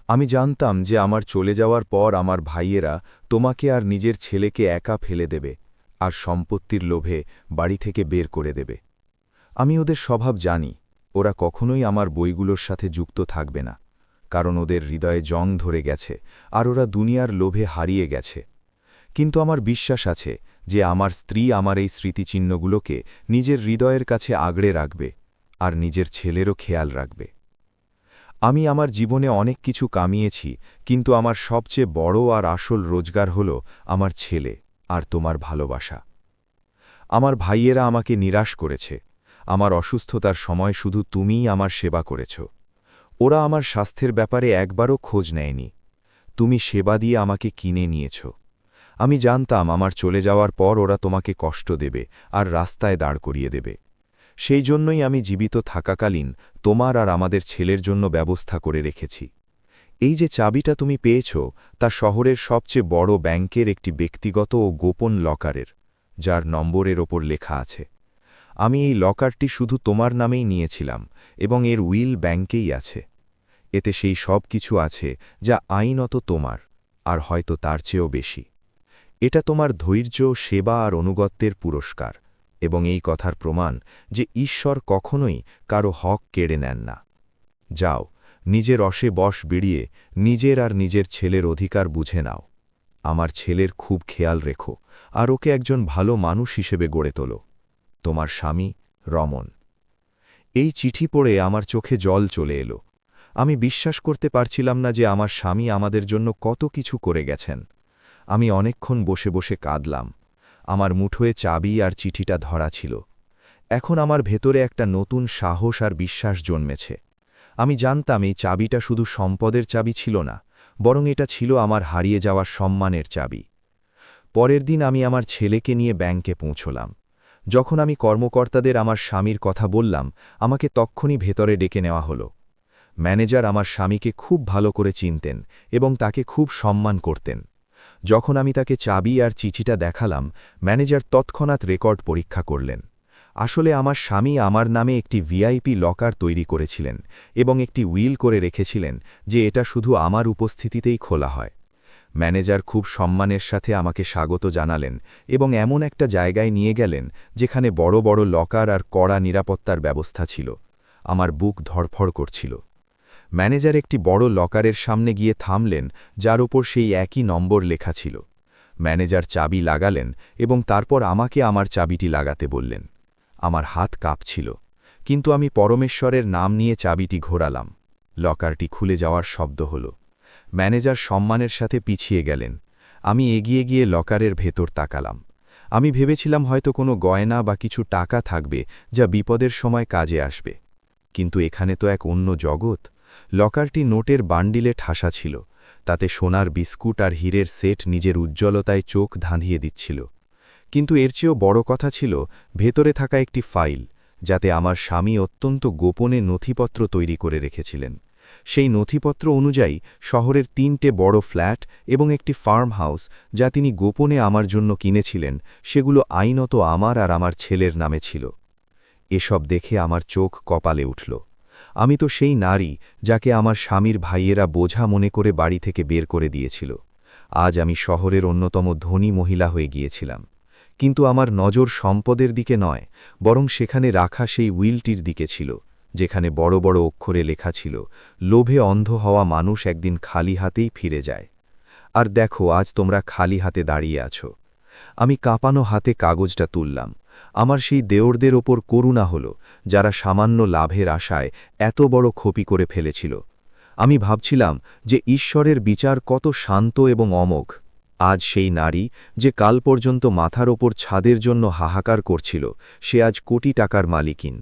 আমি জানতাম যে আমার চলে যাওয়ার পর আমার ভাইয়েরা তোমাকে আর নিজের ছেলেকে একা ফেলে দেবে আর সম্পত্তির লোভে বাড়ি থেকে বের করে দেবে। আমি ওদের স্বভাব জানি। ওরা কখনোই আমার বইগুলোর সাথে যুক্ত থাকবে না, কারণ ওদের হৃদয়ে জং ধরে গেছে আর ওরা দুনিয়ার লোভে হারিয়ে গেছে। কিন্তু আমার বিশ্বাস আছে যে আমার স্ত্রী আমার এই স্মৃতিচিহ্নগুলোকে নিজের হৃদয়ের কাছে আগড়ে রাখবে আর নিজের ছেলেরও খেয়াল রাখবে। আমি আমার জীবনে অনেক কিছু কামিয়েছি, কিন্তু আমার সবচেয়ে বড় আর আসল রোজগার হল আমার ছেলে আর তোমার ভালোবাসা। আমার ভাইয়েরা আমাকে নিরাশ করেছে। আমার অসুস্থতার সময় শুধু তুমিই আমার সেবা করেছ। ওরা আমার স্বাস্থ্যের ব্যাপারে একবারও খোঁজ নেয়নি। তুমি সেবা দিয়ে আমাকে কিনে নিয়েছ। আমি জানতাম আমার চলে যাওয়ার পর ওরা তোমাকে কষ্ট দেবে আর রাস্তায় দাঁড় করিয়ে দেবে। সেই জন্যই আমি জীবিত থাকাকালীন তোমার আর আমাদের ছেলের জন্য ব্যবস্থা করে রেখেছি। এই যে চাবিটা তুমি পেয়েছ, তা শহরের সবচেয়ে বড় ব্যাংকের একটি ব্যক্তিগত ও গোপন লকারের, যার নম্বরের ওপর লেখা আছে। আমি এই লকারটি শুধু তোমার নামেই নিয়েছিলাম এবং এর উইল ব্যাংকেই আছে। এতে সেই সব কিছু আছে যা আইনত তোমার, আর হয়তো তার চেয়েও বেশি। এটা তোমার ধৈর্য, সেবা আর অনুগত্যের পুরস্কার, এবং এই কথার প্রমাণ যে ঈশ্বর কখনোই কারো হক কেড়ে নেন না। যাও, নিজের রসে বশ বেরিয়ে নিজের আর নিজের ছেলের অধিকার বুঝে নাও। আমার ছেলের খুব খেয়াল রেখো আর ওকে একজন ভালো মানুষ হিসেবে গড়ে তোলো। তোমার স্বামী, রমন। এই চিঠি পড়ে আমার চোখে জল চলে এলো। আমি বিশ্বাস করতে পারছিলাম না যে আমার স্বামী আমাদের জন্য কত কিছু করে গেছেন। আমি অনেকক্ষণ বসে বসে কাঁদলাম। আমার মুঠোয় চাবি আর চিঠিটা ধরা ছিল। এখন আমার ভেতরে একটা নতুন সাহস আর বিশ্বাস জন্মেছে। আমি জানতাম এই চাবিটা শুধু সম্পদের চাবি ছিল না, বরং এটা ছিল আমার হারিয়ে যাওয়া সম্মানের চাবি। পরের দিন আমি আমার ছেলেকে নিয়ে ব্যাংকে পৌঁছলাম। যখন আমি কর্মকর্তাদের আমার স্বামীর কথা বললাম, আমাকে তক্ষুনি ভেতরে ডেকে নেওয়া হলো। ম্যানেজার আমার স্বামীকে খুব ভালো করে চিনতেন এবং তাকে খুব সম্মান করতেন। যখন আমি তাকে চাবি আর চিঠিটা দেখালাম, ম্যানেজার তৎক্ষণাৎ রেকর্ড পরীক্ষা করলেন। আসলে আমার স্বামী আমার নামে একটি ভিআইপি লকার তৈরি করেছিলেন এবং একটি উইল করে রেখেছিলেন যে এটা শুধু আমার উপস্থিতিতেই খোলা হয়। ম্যানেজার খুব সম্মানের সাথে আমাকে স্বাগত জানালেন এবং এমন একটা জায়গায় নিয়ে গেলেন যেখানে বড় বড় লকার আর কড়া নিরাপত্তার ব্যবস্থা ছিল। আমার বুক ধড়ফড় করছিল। ম্যানেজার একটি বড় লকারের সামনে গিয়ে থামলেন, যার উপর সেই একই নম্বর লেখা ছিল। ম্যানেজার চাবি লাগালেন এবং তারপর আমাকে আমার চাবিটি লাগাতে বললেন। আমার হাত কাঁপছিল, কিন্তু আমি পরমেশ্বরের নাম নিয়ে চাবিটি ঘোরালাম। লকারটি খুলে যাওয়ার শব্দ হল। ম্যানেজার সম্মানের সাথে পিছিয়ে গেলেন। আমি এগিয়ে গিয়ে লকারের ভেতর তাকালাম। আমি ভেবেছিলাম হয়তো কোনো গয়না বা কিছু টাকা থাকবে যা বিপদের সময় কাজে আসবে। কিন্তু এখানে তো এক অন্য জগৎ। লকারটি নোটের বান্ডিলে ঠাসা ছিল, তাতে সোনার বিস্কুট আর হীরের সেট নিজের উজ্জ্বলতায় চোখ ধাঁধিয়ে দিচ্ছিল। কিন্তু এর চেয়েও বড় কথা ছিল ভেতরে থাকা একটি ফাইল, যাতে আমার স্বামী অত্যন্ত গোপনে নথিপত্র তৈরি করে রেখেছিলেন। সেই নথিপত্র অনুযায়ী শহরের 3টে বড় ফ্ল্যাট এবং একটি ফার্ম হাউস যা তিনি গোপনে আমার জন্য কিনেছিলেন, সেগুলো আইনত আমার আর আমার ছেলের নামে ছিল। এসব দেখে আমার চোখ কপালে উঠল। আমি তো সেই নারী যাকে আমার স্বামীর ভাইয়েরা বোঝা মনে করে বাড়ি থেকে বের করে দিয়েছিল। আজ আমি শহরের অন্যতম ধনী মহিলা হয়ে গিয়েছিলাম। কিন্তু আমার নজর সম্পদের দিকে নয়, বরং সেখানে রাখা সেই উইলটির দিকে ছিল, যেখানে বড় বড় অক্ষরে লেখা ছিল, লোভে অন্ধ হওয়া মানুষ একদিন খালি হাতেই ফিরে যায়। আর দেখো, আজ তোমরা খালি হাতে দাঁড়িয়ে আছো। আমি কাঁপানো হাতে কাগজটা তুললাম। আমার সেই দেওরদের ওপর করুণা হল, যারা সামান্য লাভের আশায় এত বড় ক্ষতি করে ফেলেছিল। আমি ভাবছিলাম যে ঈশ্বরের বিচার কত শান্ত এবং অমোঘ। আজ সেই নারী যে কাল পর্যন্ত মাথার ওপর ছাদের জন্য হাহাকার করছিল, সে আজ কোটি টাকার মালিকিন।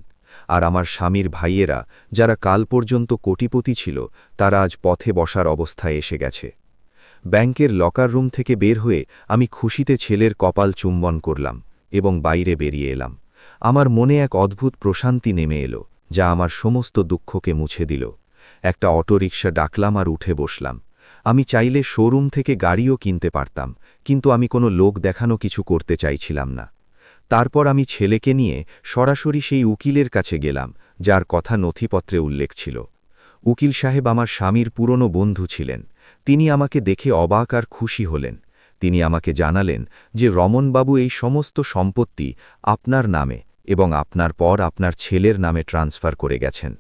আর আমার স্বামীর ভাইয়েরা, যারা কাল পর্যন্ত কোটিপতি ছিল, তারা আজ পথে বসার অবস্থায় এসে গেছে। ব্যাংকের লকার রুম থেকে বের হয়ে আমি খুশিতে ছেলের কপাল চুম্বন করলাম এবং বাইরে বেরিয়ে এলাম। আমার মনে এক অদ্ভুত প্রশান্তি নেমে এলো, যা আমার সমস্ত দুঃখকে মুছে দিল। একটা অটোরিকশা ডাকলাম আর উঠে বসলাম। আমি চাইলে শোরুম থেকে গাড়িও কিনতে পারতাম, কিন্তু আমি কোনো লোক দেখানো কিছু করতে চাইছিলাম না। তারপর আমি ছেলেকে নিয়ে সরাসরি সেই উকিলের কাছে গেলাম, যার কথা নথিপত্রে উল্লেখ ছিল। উকিল সাহেব আমার স্বামীর পুরনো বন্ধু ছিলেন। তিনি আমাকে দেখে অবাক আর খুশি হলেন। তিনি আমাকে জানালেন যে রমনবাবু এই সমস্ত সম্পত্তি আপনার নামে এবং আপনার পর আপনার ছেলের নামে ট্রান্সফার করে গেছেন।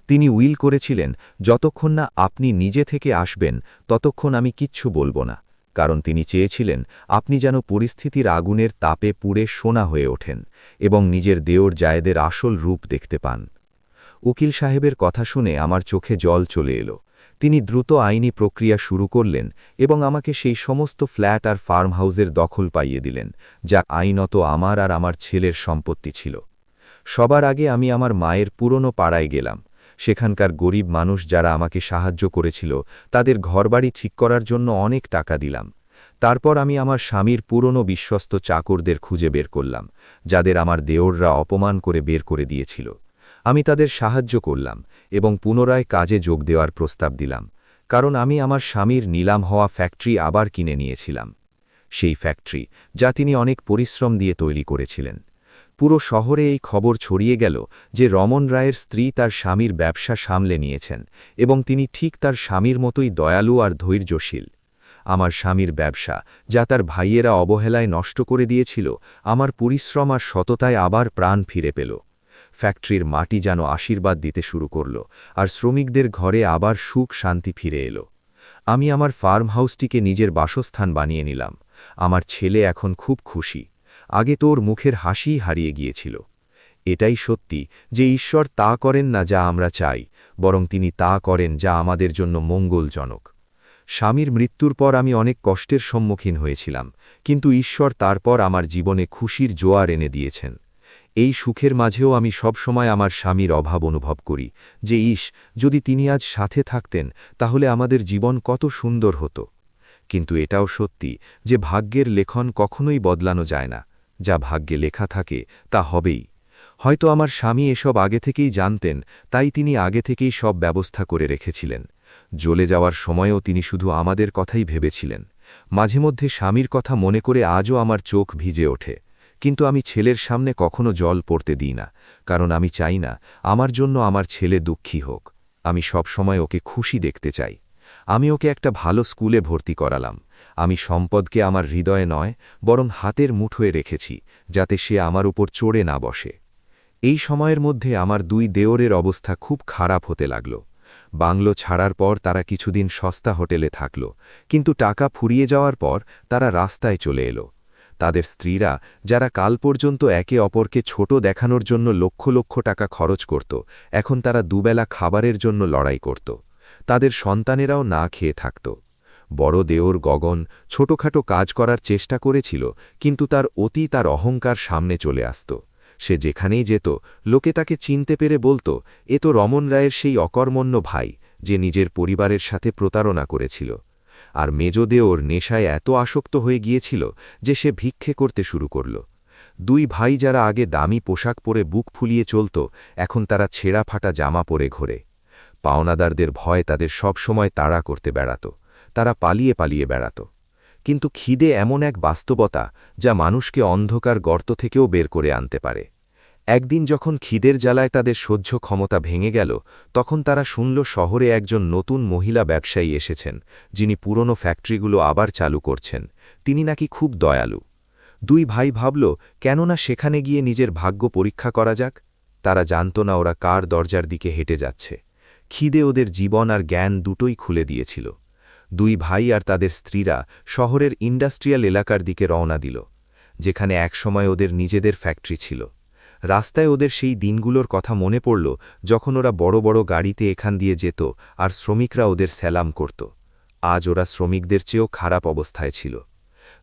তিনি উইল করেছিলেন, যতক্ষণ না আপনি নিজে থেকে আসবেন ততক্ষণ আমি কিচ্ছু বলবো না, কারণ তিনি চেয়েছিলেন আপনি যেন পরিস্থিতির আগুনের তাপে পুড়ে সোনা হয়ে ওঠেন এবং নিজের দেওর জায়েদের আসল রূপ দেখতে পান। উকিল সাহেবের কথা শুনে আমার চোখে জল চলে এলো। তিনি দ্রুত আইনি প্রক্রিয়া শুরু করলেন এবং আমাকে সেই সমস্ত ফ্ল্যাট আর ফার্ম হাউসের দখল পাইয়ে দিলেন, যা আইনত আমার আর আমার ছেলের সম্পত্তি ছিল। সবার আগে আমি আমার মায়ের পুরনো পাড়ায় গেলাম। সেখানকার গরিব মানুষ যারা আমাকে সাহায্য করেছিল, তাদের ঘরবাড়ি ঠিক করার জন্য অনেক টাকা দিলাম। তারপর আমি আমার স্বামীর পুরনো বিশ্বস্ত চাকরদের খুঁজে বের করলাম, যাদের আমার দেওররা অপমান করে বের করে দিয়েছিল। আমি তাদের সাহায্য করলাম এবং পুনরায় কাজে যোগ দেওয়ার প্রস্তাব দিলাম, কারণ আমি আমার স্বামীর নিলাম হওয়া ফ্যাক্টরি আবার কিনে নিয়েছিলাম। সেই ফ্যাক্টরি যা তিনি অনেক পরিশ্রম দিয়ে তৈরি করেছিলেন। পুরো শহরে এই খবর ছড়িয়ে গেল যে রমন রায়ের স্ত্রী তার স্বামীর ব্যবসা সামলে নিয়েছেন এবং তিনি ঠিক তার স্বামীর মতোই দয়ালু আর ধৈর্যশীল। আমার স্বামীর ব্যবসা, যা তার ভাইয়েরা অবহেলায় নষ্ট করে দিয়েছিল, আমার পরিশ্রম আর সততায় আবার প্রাণ ফিরে পেল। ফ্যাক্টরির মাটি যেন আশীর্বাদ দিতে শুরু করল, আর শ্রমিকদের ঘরে আবার সুখ শান্তি ফিরে এলো। আমি আমার ফার্ম হাউসটিকে নিজের বাসস্থান বানিয়ে নিলাম। আমার ছেলে এখন খুব খুশি। আগে তোর মুখের হাসিই হারিয়ে গিয়েছিল। এটাই সত্যি যে ঈশ্বর তা করেন না যা আমরা চাই, বরং তিনি তা করেন যা আমাদের জন্য মঙ্গলজনক। স্বামীর মৃত্যুর পর আমি অনেক কষ্টের সম্মুখীন হয়েছিলাম, কিন্তু ঈশ্বর তারপর আমার জীবনে খুশির জোয়ার এনে দিয়েছেন। এই সুখের মাঝেও আমি সবসময় আমার স্বামীর অভাব অনুভব করি, যে যদি তিনি আজ সাথে থাকতেন তাহলে আমাদের জীবন কত সুন্দর হতো। কিন্তু এটাও সত্যি যে ভাগ্যের লেখন কখনোই বদলানো যায় না। যা ভাগ্যে লেখা থাকে তা হবেই। হয়তো আমার স্বামী এসব আগে থেকেই জানতেন, তাই তিনি আগে থেকেই সব ব্যবস্থা করে রেখেছিলেন। জ্বলে যাওয়ার সময়ও তিনি শুধু আমাদের কথাই ভেবেছিলেন। মাঝে মধ্যে স্বামীর কথা মনে করে আজও আমার চোখ ভিজে ওঠে, কিন্তু আমি ছেলের সামনে কখনো জল পড়তে দিই না, কারণ আমি চাই না আমার জন্য আমার ছেলে দুঃখী হোক। আমি সব সময় ওকে খুশি দেখতে চাই। আমি ওকে একটা ভালো স্কুলে ভর্তি করালাম। আমি সম্পদকে আমার হৃদয়ে নয়, বরং হাতের মুঠোয় রেখেছি, যাতে সে আমার উপর চড়ে না বসে। এই সময়ের মধ্যে আমার দুই দেওরের অবস্থা খুব খারাপ হতে লাগল। বাংলো ছাড়ার পর তারা কিছুদিন সস্তা হোটেলে থাকল, কিন্তু টাকা ফুরিয়ে যাওয়ার পর তারা রাস্তায় চলে এলো। তাদের স্ত্রীরা, যারা কাল পর্যন্ত একে অপরকে ছোট দেখানোর জন্য লক্ষ লক্ষ টাকা খরচ করত, এখন তারা দুবেলা খাবারের জন্য লড়াই করত। তাদের সন্তানেরাও না খেয়ে থাকত। বড় দেওর গগন ছোটখাটো কাজ করার চেষ্টা করেছিল, কিন্তু তার অতি তার অহংকার সামনে চলে আসত। সে যেখানেই যেত, লোকে তাকে চিনতে পেরে বলত, এ তো রমন রায়ের সেই অকর্মণ্য ভাই, যে নিজের পরিবারের সাথে প্রতারণা করেছিল। আর মেজ দেওর নেশায় এত আসক্ত হয়ে গিয়েছিল যে সে ভিক্ষে করতে শুরু করল। দুই ভাই যারা আগে দামি পোশাক পরে বুক ফুলিয়ে চলত, এখন তারা ছেঁড়া ফাটা জামা পরে ঘোরে। পাওনাদারদের ভয় তাদের সব সময় তাড়া করতে বেড়াত। তারা পালিয়ে পালিয়ে বেড়াত। কিন্তু খিদে এমন এক বাস্তবতা যা মানুষকে অন্ধকার গর্ত থেকেও বের করে আনতে পারে। একদিন যখন খিদের জ্বালায় তাদের সহ্য ক্ষমতা ভেঙে গেল, তখন তারা শুনল শহরে একজন নতুন মহিলা ব্যবসায়ী এসেছেন, যিনি পুরনো ফ্যাক্টরিগুলো আবার চালু করছেন। তিনি নাকি খুব দয়ালু। দুই ভাই ভাবল, কেননা সেখানে গিয়ে নিজের ভাগ্য পরীক্ষা করা যাক। তারা জানত না ওরা কার দরজার দিকে হেঁটে যাচ্ছে। খিদে ওদের জীবন আর জ্ঞান দুটোই খুলে দিয়েছিল। দুই ভাই আর তাদের স্ত্রীরা শহরের ইন্ডাস্ট্রিয়াল এলাকার দিকে রওনা দিল, যেখানে একসময় ওদের নিজেদের ফ্যাক্টরি ছিল। রাস্তায় ওদের সেই দিনগুলোর কথা মনে পড়ল, যখন ওরা বড় বড় গাড়িতে এখান দিয়ে যেত আর শ্রমিকরা ওদের স্যালাম করত। আজ ওরা শ্রমিকদের চেয়েও খারাপ অবস্থায় ছিল।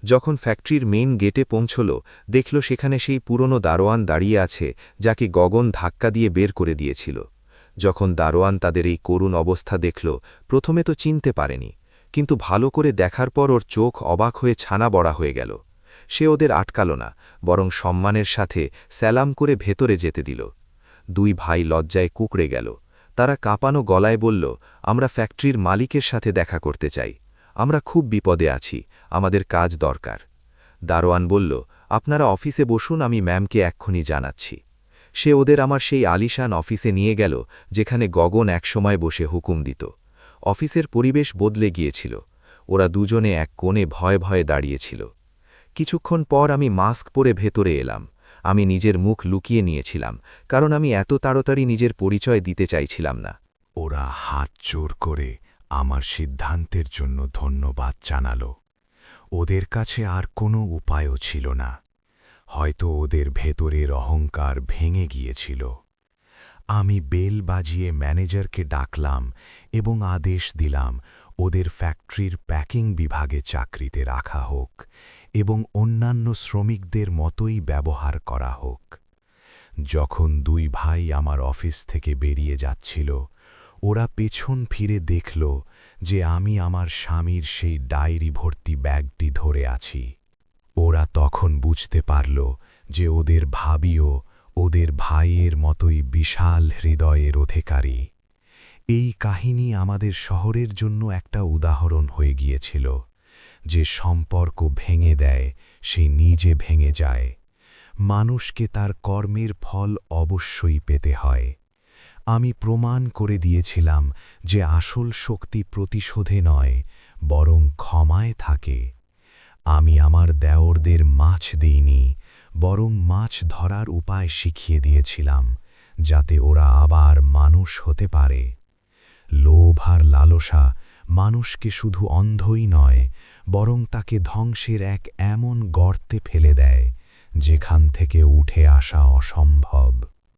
যখন ফ্যাক্টরির মেইন গেটে পৌঁছল, দেখল সেখানে সেই পুরনো দারোয়ান দাঁড়িয়ে আছে, যাকে গগন ধাক্কা দিয়ে বের করে দিয়েছিল। যখন দারোয়ান তাদের এই করুণ অবস্থা দেখল, প্রথমে তো চিনতে পারেনি, কিন্তু ভালো করে দেখার পর ওর চোখ অবাক হয়ে ছানা বড়া হয়ে গেল। সে ওদের আটকাল না, বরং সম্মানের সাথে স্যালাম করে ভেতরে যেতে দিল। দুই ভাই লজ্জায় কুঁকড়ে গেল। তারা কাঁপানো গলায় বলল, আমরা ফ্যাক্টরির মালিকের সাথে দেখা করতে চাই। আমরা খুব বিপদে আছি, আমাদের কাজ দরকার। দারোয়ান বলল, আপনারা অফিসে বসুন, আমি ম্যামকে এক্ষুনি জানাচ্ছি। সে ওদের আমার সেই আলিশান অফিসে নিয়ে গেল, যেখানে গগন একসময় বসে হুকুম দিত। অফিসের পরিবেশ বদলে গিয়েছিল। ওরা দুজনে এক কোণে ভয়ে ভয়ে দাঁড়িয়েছিল। কিছুক্ষণ পর আমি মাস্ক পরে ভেতরে এলাম। আমি নিজের মুখ লুকিয়ে নিয়েছিলাম, কারণ আমি এত তাড়াতাড়ি নিজের পরিচয় দিতে চাইছিলাম না। ওরা হাত জোর করে আমার সিদ্ধান্তের জন্য ধন্যবাদ জানাল। ওদের কাছে আর কোনো উপায়ও ছিল না। হয়তো ওদের ভেতরের অহংকার ভেঙে গিয়েছিল। আমি বেল বাজিয়ে ম্যানেজারকে ডাকলাম এবং আদেশ দিলাম ওদের ফ্যাক্টরির প্যাকিং বিভাগে চাকরিতে রাখা হোক এবং অন্যান্য শ্রমিকদের মতোই ব্যবহার করা হোক। যখন দুই ভাই আমার অফিস থেকে বেরিয়ে যাচ্ছিল, ওরা পেছন ফিরে দেখল যে আমি আমার স্বামীর সেই ডায়েরি ভর্তি ব্যাগটি ধরে আছি। ওরা তখন বুঝতে পারল যে ওদের ভাবিও ওদের ভাইয়ের মতোই বিশাল হৃদয়ের অধিকারী। এই কাহিনী আমাদের শহরের জন্য একটা উদাহরণ হয়ে গিয়েছিল, যে সম্পর্ক ভেঙে দেয় সে নিজে ভেঙে যায়। মানুষকে তার কর্মের ফল অবশ্যই পেতে হয়। আমি প্রমাণ করে দিয়েছিলাম যে আসল শক্তি প্রতিশোধে নয়, বরং ক্ষমায় থাকে। আমি আমার দেওরদের মাছ দিইনি, বরং মাছ ধরার উপায় শিখিয়ে দিয়েছিলাম, যাতে ওরা আবার মানুষ হতে পারে। লোভ আর লালসা মানুষকে শুধু অন্ধই নয়, বরং তাকে ধ্বংসের এক এমন গর্তে ফেলে দেয়, যেখান থেকে উঠে আসা অসম্ভব।